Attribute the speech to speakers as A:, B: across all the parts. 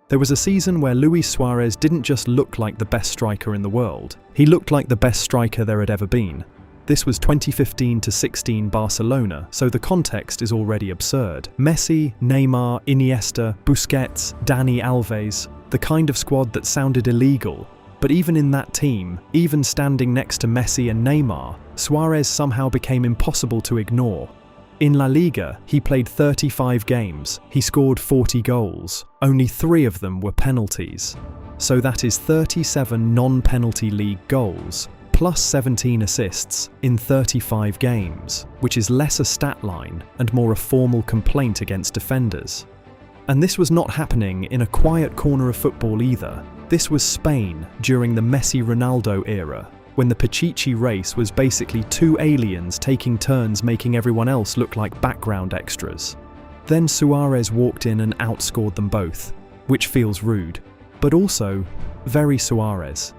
A: There was a season where Luis Suárez didn't just look like the best striker in the world, he looked like the best striker there had ever been. This was 2015-16 Barcelona, so the context is already absurd. Messi, Neymar, Iniesta, Busquets, Dani Alves, the kind of squad that sounded illegal. But even in that team, even standing next to Messi and Neymar, Suárez somehow became impossible to ignore. In La Liga, he played 35 games, he scored 40 goals, only 3 of them were penalties. So that is 37 non-penalty league goals, plus 17 assists in 35 games, which is less a stat line and more a formal complaint against defenders. And this was not happening in a quiet corner of football either. This was Spain during the Messi-Ronaldo era, when the Pichichi race was basically 2 aliens taking turns making everyone else look like background extras. Then Suárez walked in and outscored them both, which feels rude, but also very Suárez.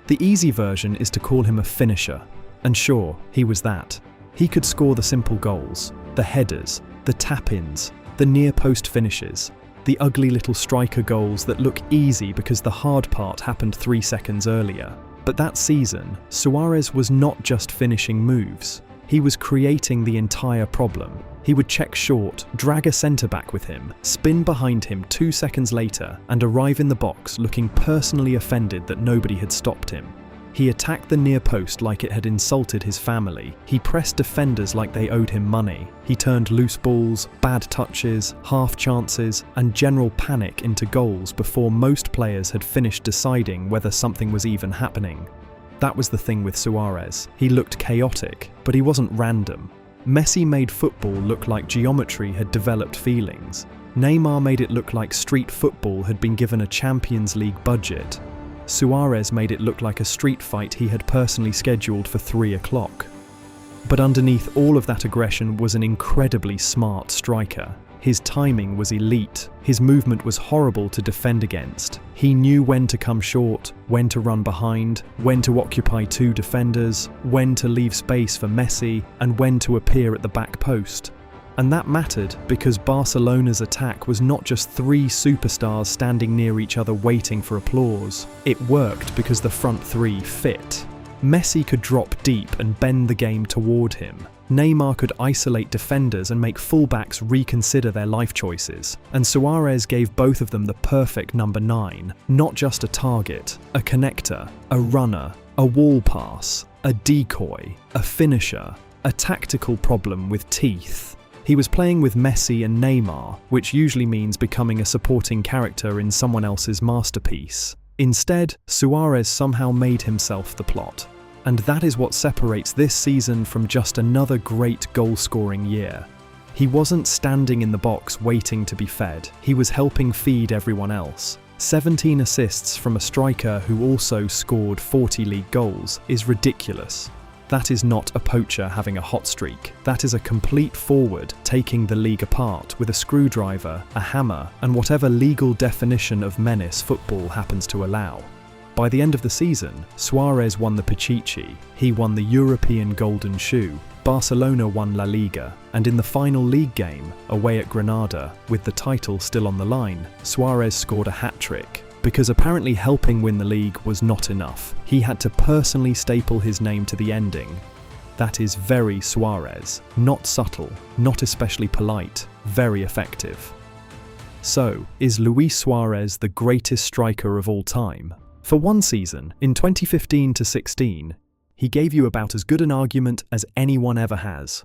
A: The easy version is to call him a finisher, and sure, he was that. He could score the simple goals, the headers, the tap-ins, the near-post finishes, the ugly little striker goals that look easy because the hard part happened 3 seconds earlier. But that season, Suárez was not just finishing moves, he was creating the entire problem. He would check short, drag a centre-back with him, spin behind him 2 seconds later, and arrive in the box looking personally offended that nobody had stopped him. He attacked the near post like it had insulted his family. He pressed defenders like they owed him money. He turned loose balls, bad touches, half chances, and general panic into goals before most players had finished deciding whether something was even happening. That was the thing with Suárez. He looked chaotic, but he wasn't random. Messi made football look like geometry had developed feelings. Neymar made it look like street football had been given a Champions League budget. Suárez made it look like a street fight he had personally scheduled for 3 o'clock. But underneath all of that aggression was an incredibly smart striker. His timing was elite. His movement was horrible to defend against. He knew when to come short, when to run behind, when to occupy 2 defenders, when to leave space for Messi, and when to appear at the back post. And that mattered because Barcelona's attack was not just 3 superstars standing near each other waiting for applause. It worked because the front 3 fit. Messi could drop deep and bend the game toward him. Neymar could isolate defenders and make fullbacks reconsider their life choices. And Suárez gave both of them the perfect number 9, not just a target, a connector, a runner, a wall pass, a decoy, a finisher, a tactical problem with teeth. He was playing with Messi and Neymar, which usually means becoming a supporting character in someone else's masterpiece. Instead, Suárez somehow made himself the plot. And that is what separates this season from just another great goal-scoring year. He wasn't standing in the box waiting to be fed, he was helping feed everyone else. 17 assists from a striker who also scored 40 league goals is ridiculous. That is not a poacher having a hot streak. That is a complete forward taking the league apart with a screwdriver, a hammer, and whatever legal definition of menace football happens to allow. By the end of the season, Suárez won the Pichichi, he won the European Golden Shoe, Barcelona won La Liga, and in the final league game, away at Granada, with the title still on the line, Suárez scored a hat-trick. Because apparently helping win the league was not enough. He had to personally staple his name to the ending. That is very Suárez. Not subtle, not especially polite, very effective. So, is Luis Suárez the greatest striker of all time? For one season, in 2015-16, he gave you about as good an argument as anyone ever has.